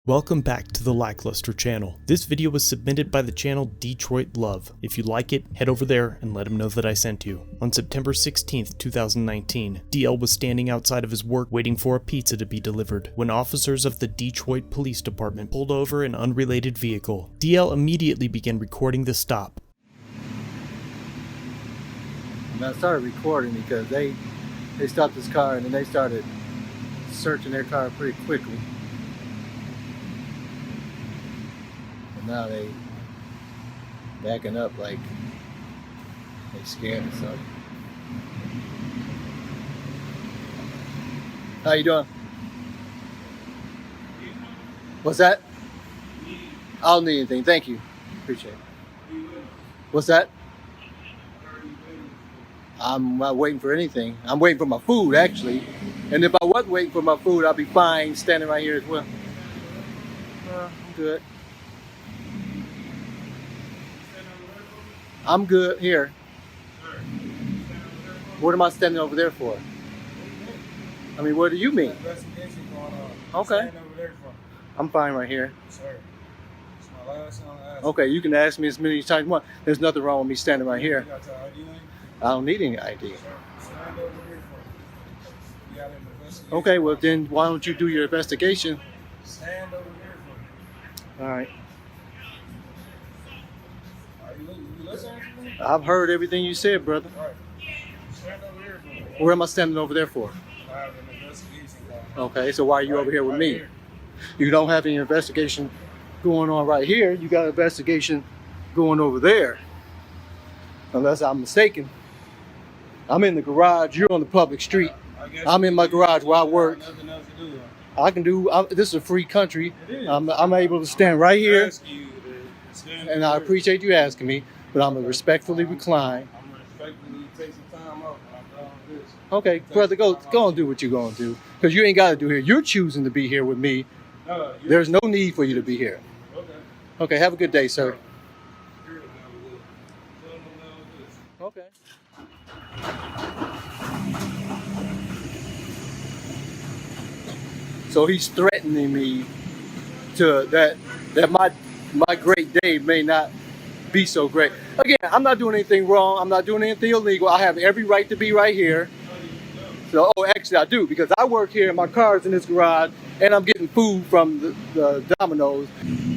Welcome back to the LackLuster channel. This video was submitted by the channel Detroit Love. If you like it, head over there and let him know that I sent you. On September 16th, 2019, DL was standing outside of his work waiting for a pizza to be delivered when officers of the Detroit Police Department pulled over an unrelated vehicle. DL immediately began recording the stop. And I started recording because they stopped this car and then they started searching their car pretty quickly. And now they backing up like they scared or something. How you doing? What's that? I don't need anything. Thank you. Appreciate it. What's that? I'm not waiting for anything. I'm waiting for my food, actually. And if I wasn't waiting for my food, I'd be fine standing right here as well. I'm good. I'm good here. What am I standing over there for? I mean, what do you mean? Okay. I'm fine right here. Okay, you can ask me as many times as you want. There's nothing wrong with me standing right here. I don't need any ID. Okay, well then why don't you do your investigation? All right. I've heard everything you said, brother. Where am I standing over there for? Okay, so why are you over here with me? You don't have any investigation going on right here. You got an investigation going over there. Unless I'm mistaken. I'm in the garage, you're on the public street. I'm in my garage where I work. I can do, this is a free country. I'm able to stand right here. And I appreciate you asking me, but I'm going to respectfully recline. Okay, brother, go and do what you're going to do. Because you ain't got to do here. You're choosing to be here with me. There's no need for you to be here. Okay, have a good day, sir. Okay. So he's threatening me to that my great day may not be so great. Again, I'm not doing anything wrong. I'm not doing anything illegal. I have every right to be right here. So, actually I do, because I work here, my car's in this garage, and I'm getting food from the Domino's.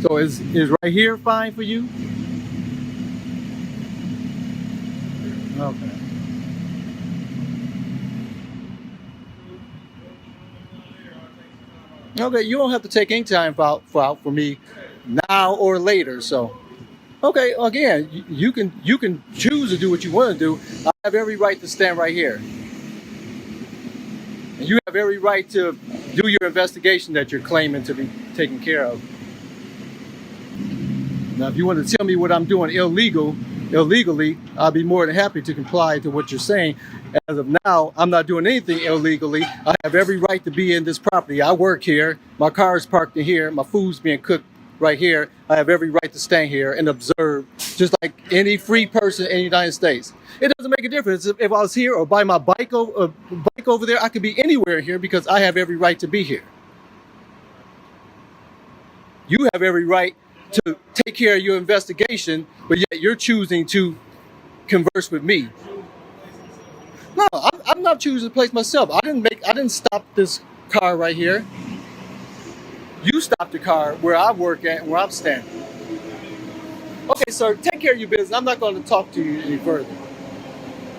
So is right here fine for you? Okay. Okay, you don't have to take any time out for me now or later. So, okay, again, you can choose to do what you want to do. I have every right to stand right here. And you have every right to do your investigation that you're claiming to be taken care of. Now, if you want to tell me what I'm doing illegally, I'll be more than happy to comply to what you're saying. As of now, I'm not doing anything illegally. I have every right to be in this property. I work here. My car is parked in here. My food's being cooked right here. I have every right to stand here and observe, just like any free person in the United States. It doesn't make a difference if I was here or by my bike over there. I could be anywhere here because I have every right to be here. You have every right to take care of your investigation, but yet you're choosing to converse with me. No, I'm not choosing to place myself. I didn't stop this car right here. You stopped the car where I work at, where I'm standing. Okay, sir, take care of your business. I'm not going to talk to you any further.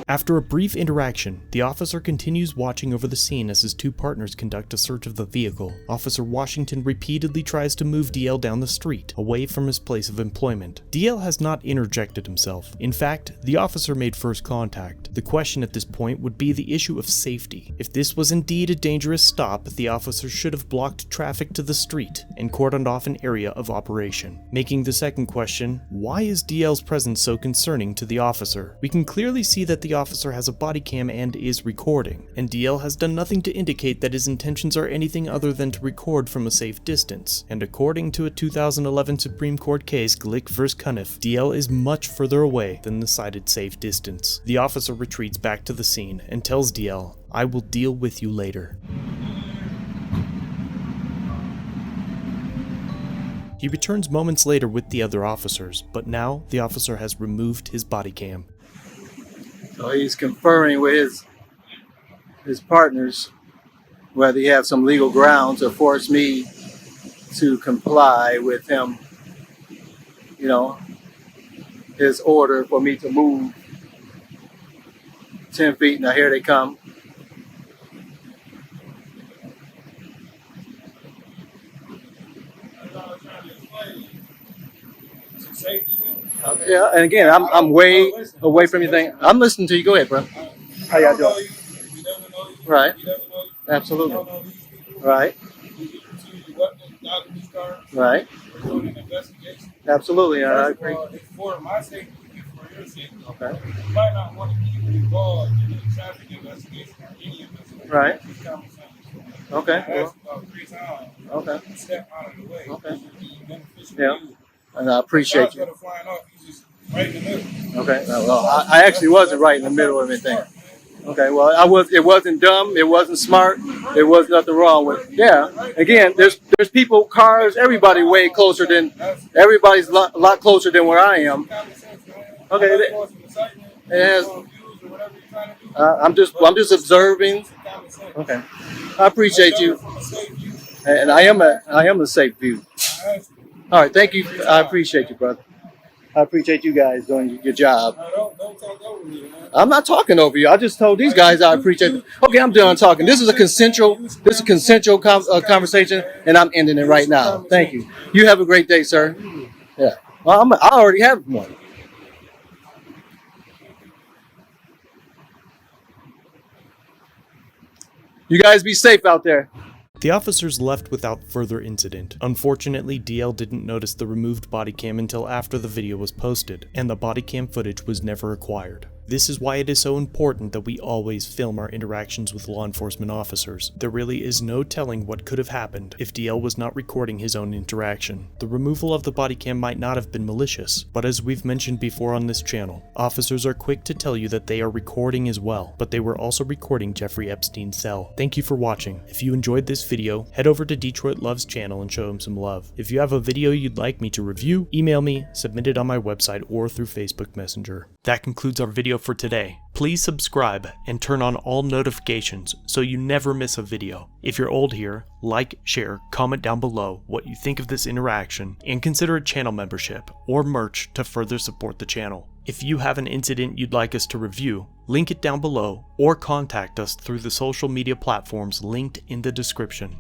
After a brief interaction, the officer continues watching over the scene as his two partners conduct a search of the vehicle. Officer Washington repeatedly tries to move DL down the street, away from his place of employment. DL has not interjected himself. In fact, the officer made first contact. The question at this point would be the issue of safety. If this was indeed a dangerous stop, the officer should have blocked traffic to the street and cordoned off an area of operation. Making the second question, why is DL's presence so concerning to the officer? We can clearly see that the officer has a body cam and is recording, and DL has done nothing to indicate that his intentions are anything other than to record from a safe distance. And according to a 2011 Supreme Court case, Glick v. Cuniff, DL is much further away than the cited safe distance. The officer retreats back to the scene and tells DL, "I will deal with you later." He returns moments later with the other officers, but now the officer has removed his body cam. So he's conferring with his partners whether he has some legal grounds to force me to comply with him, you know, his order for me to move 10 feet. Now here they come. Yeah, and again, I'm way away from anything. I'm listening to you. Go ahead, bro. How y'all doing? Right. Absolutely. Right. Right. Absolutely, I agree. It's for my safety, it's for your safety. Okay. You might not want to keep involved in a traffic investigation or any investigation. Right. Okay. I asked about 3 times. Okay. Step out of the way. Okay. Yeah. And I appreciate you. Flying off, you just right in the middle. Okay. Well, I actually wasn't right in the middle of anything. Okay. Well, it wasn't dumb. It wasn't smart. There was nothing wrong with it. Yeah. Again, there's people, cars, everybody everybody's a lot closer than where I am. Okay. I'm just observing. Okay. I appreciate you. And I am a safe view. All right. Thank you. I appreciate you, brother. I appreciate you guys doing your job. Don't talk over me, man. I'm not talking over you. I just told these guys I appreciate it. Okay, I'm done talking. This is a consensual conversation, and I'm ending it right now. Thank you. You have a great day, sir. Yeah. Well, I already have one. You guys be safe out there. The officers left without further incident. Unfortunately, DL didn't notice the removed body cam until after the video was posted, and the body cam footage was never acquired. This is why it is so important that we always film our interactions with law enforcement officers. There really is no telling what could have happened if DL was not recording his own interaction. The removal of the body cam might not have been malicious, but as we've mentioned before on this channel, officers are quick to tell you that they are recording as well, but they were also recording Jeffrey Epstein's cell. Thank you for watching. If you enjoyed this video, head over to Detroit Love's channel and show him some love. If you have a video you'd like me to review, email me, submit it on my website or through Facebook Messenger. That concludes our video for today. Please subscribe and turn on all notifications so you never miss a video. If you're old here, like, share, comment down below what you think of this interaction, and consider a channel membership or merch to further support the channel. If you have an incident you'd like us to review, link it down below or contact us through the social media platforms linked in the description.